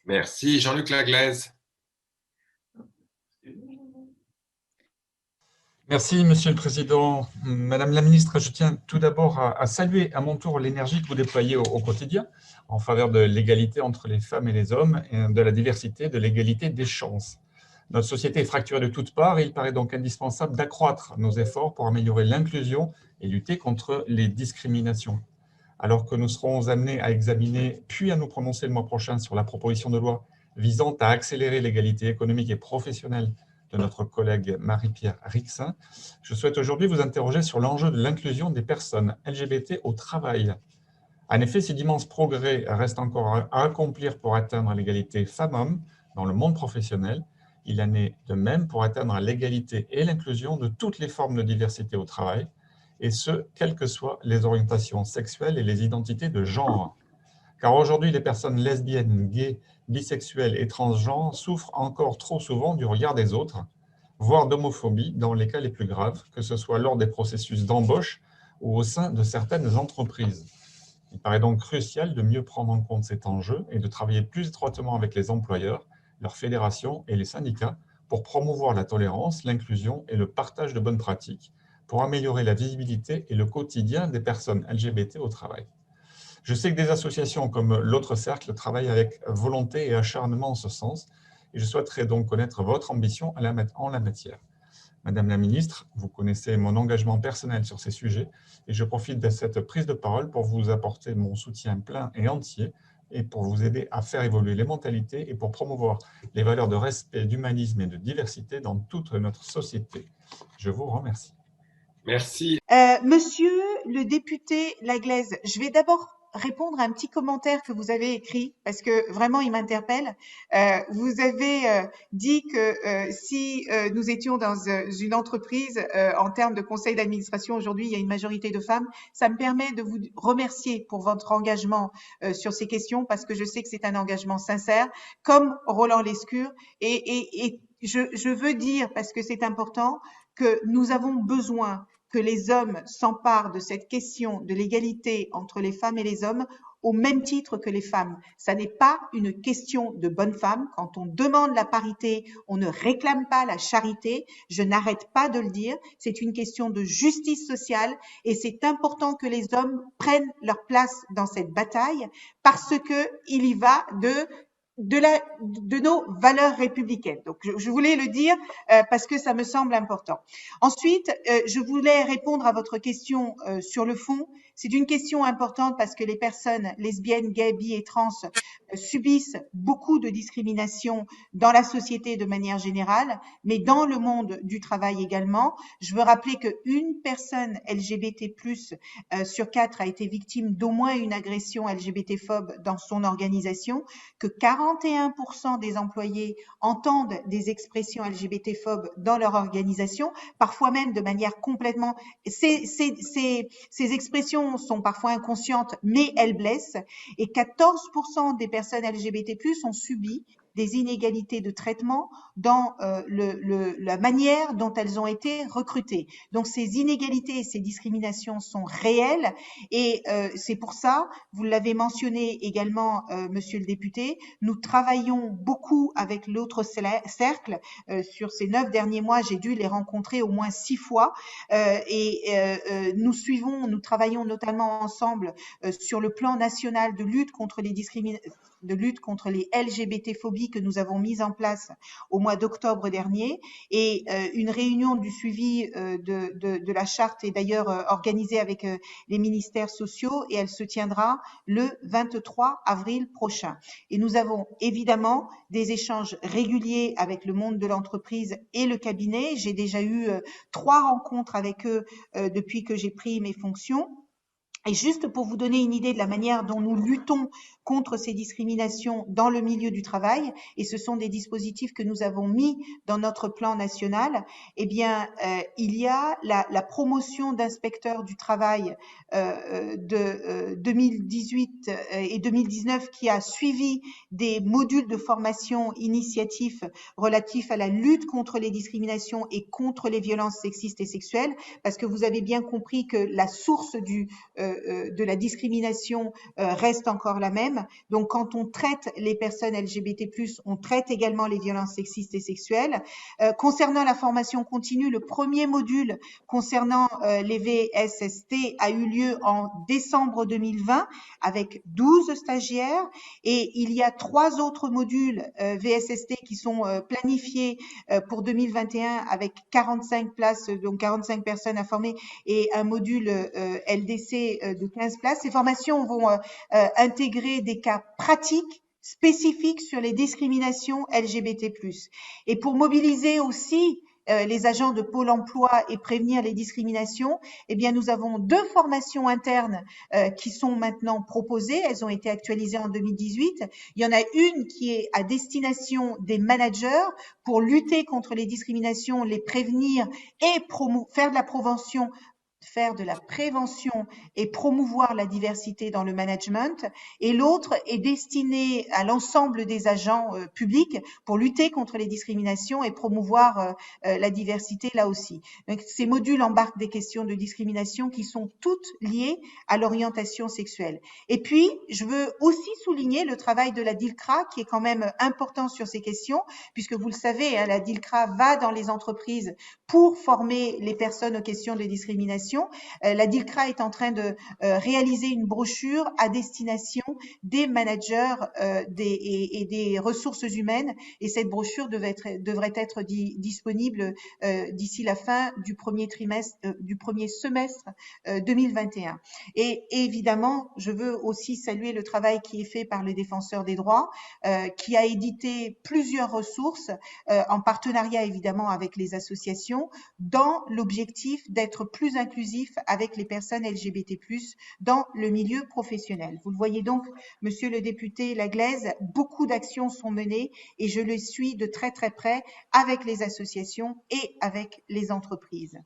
Merci. Jean-Luc Laglaise. Merci, Monsieur le Président. Madame la Ministre, je tiens tout d'abord à saluer à mon tour l'énergie que vous déployez au quotidien en faveur de l'égalité entre les femmes et les hommes, et de la diversité, de l'égalité des chances. Notre société est fracturée de toutes parts et il paraît donc indispensable d'accroître nos efforts pour améliorer l'inclusion et lutter contre les discriminations. Alors que nous serons amenés à examiner puis à nous prononcer le mois prochain sur la proposition de loi visant à accélérer l'égalité économique et professionnelle de notre collègue Marie-Pierre Rixain, je souhaite aujourd'hui vous interroger sur l'enjeu de l'inclusion des personnes LGBT au travail. En effet, si d'immenses progrès restent encore à accomplir pour atteindre l'égalité femmes-hommes dans le monde professionnel, il en est de même pour atteindre l'égalité et l'inclusion de toutes les formes de diversité au travail, et ce, quelles que soient les orientations sexuelles et les identités de genre. Car aujourd'hui, les personnes lesbiennes, gays, bisexuelles et transgenres souffrent encore trop souvent du regard des autres, voire d'homophobie dans les cas les plus graves, que ce soit lors des processus d'embauche ou au sein de certaines entreprises. Il paraît donc crucial de mieux prendre en compte cet enjeu et de travailler plus étroitement avec les employeurs, leurs fédérations et les syndicats pour promouvoir la tolérance, l'inclusion et le partage de bonnes pratiques pour améliorer la visibilité et le quotidien des personnes LGBT au travail. Je sais que des associations comme l'Autre Cercle travaillent avec volonté et acharnement en ce sens, et je souhaiterais donc connaître votre ambition en la matière. Madame la ministre, vous connaissez mon engagement personnel sur ces sujets, et je profite de cette prise de parole pour vous apporter mon soutien plein et entier, et pour vous aider à faire évoluer les mentalités et pour promouvoir les valeurs de respect, d'humanisme et de diversité dans toute notre société. Je vous remercie. Merci. Monsieur le député Laglaise, je vais d'abord répondre à un petit commentaire que vous avez écrit parce que vraiment il m'interpelle. Vous avez dit que si nous étions dans une entreprise en termes de conseil d'administration aujourd'hui, il y a une majorité de femmes. Ça me permet de vous remercier pour votre engagement sur ces questions parce que je sais que c'est un engagement sincère, comme Roland Lescure. Et je veux dire, parce que c'est important, que nous avons besoin que les hommes s'emparent de cette question de l'égalité entre les femmes et les hommes au même titre que les femmes. Ça n'est pas une question de bonne femme. Quand on demande la parité, on ne réclame pas la charité. Je n'arrête pas de le dire. C'est une question de justice sociale et c'est important que les hommes prennent leur place dans cette bataille parce que il y va de nos valeurs républicaines. Donc, je voulais le dire parce que ça me semble important. Ensuite, je voulais répondre à votre question sur le fond. C'est une question importante parce que les personnes lesbiennes, gays, bi et trans subissent beaucoup de discrimination dans la société de manière générale, mais dans le monde du travail également. Je veux rappeler qu'une personne LGBT+ sur 4 a été victime d'au moins une agression LGBT-phobe dans son organisation, que 41% des employés entendent des expressions LGBT-phobes dans leur organisation, parfois même de manière complètement... Ces expressions sont parfois inconscientes, mais elles blessent. Et 14% des personnes LGBT+ ont subi des inégalités de traitement dans la manière dont elles ont été recrutées. Donc ces inégalités et ces discriminations sont réelles et c'est pour ça, vous l'avez mentionné également, monsieur le député, nous travaillons beaucoup avec l'Autre Cercle. Sur ces 9 derniers mois, j'ai dû les rencontrer au moins 6 fois nous travaillons notamment ensemble sur le plan national de lutte contre les LGBT-phobies que nous avons mis en place au mois d'octobre dernier et une réunion du suivi de la charte est d'ailleurs organisée avec les ministères sociaux et elle se tiendra le 23 avril prochain. Et nous avons évidemment des échanges réguliers avec le monde de l'entreprise et le cabinet. J'ai déjà eu 3 rencontres avec eux depuis que j'ai pris mes fonctions. Et juste pour vous donner une idée de la manière dont nous luttons contre ces discriminations dans le milieu du travail, et ce sont des dispositifs que nous avons mis dans notre plan national, eh bien, il y a la promotion d'inspecteurs du travail de 2018 et 2019 qui a suivi des modules de formation initiatifs relatifs à la lutte contre les discriminations et contre les violences sexistes et sexuelles, parce que vous avez bien compris que la source de la discrimination reste encore la même. problème. Donc, quand on traite les personnes LGBT+, on traite également les violences sexistes et sexuelles. Concernant la formation continue, le premier module concernant les VSST a eu lieu en décembre 2020 avec 12 stagiaires et il y a 3 autres modules VSST qui sont planifiés pour 2021 avec 45 places, donc 45 personnes à former et un module LDC de 15 places. Ces formations vont intégrer des cas pratiques spécifiques sur les discriminations LGBT+. Et pour mobiliser aussi les agents de Pôle emploi et prévenir les discriminations, eh bien, nous avons 2 formations internes qui sont maintenant proposées. Elles ont été actualisées en 2018. Il y en a une qui est à destination des managers pour lutter contre les discriminations, les prévenir et faire de la prévention et promouvoir la diversité dans le management, et l'autre est destinée à l'ensemble des agents publics pour lutter contre les discriminations et promouvoir la diversité là aussi. Donc, ces modules embarquent des questions de discrimination qui sont toutes liées à l'orientation sexuelle. Et puis, je veux aussi souligner le travail de la DILCRA qui est quand même important sur ces questions, puisque vous le savez, la DILCRA va dans les entreprises pour former les personnes aux questions de discrimination. La DILCRA est en train de réaliser une brochure à destination des managers et des ressources humaines, et cette brochure devrait être disponible d'ici la fin du premier semestre 2021. Et évidemment, je veux aussi saluer le travail qui est fait par le Défenseur des droits, qui a édité plusieurs ressources en partenariat évidemment avec les associations, dans l'objectif d'être plus inclusif avec les personnes LGBT+, dans le milieu professionnel. Vous le voyez donc, monsieur le député Laglaise, beaucoup d'actions sont menées et je le suis de très très près avec les associations et avec les entreprises.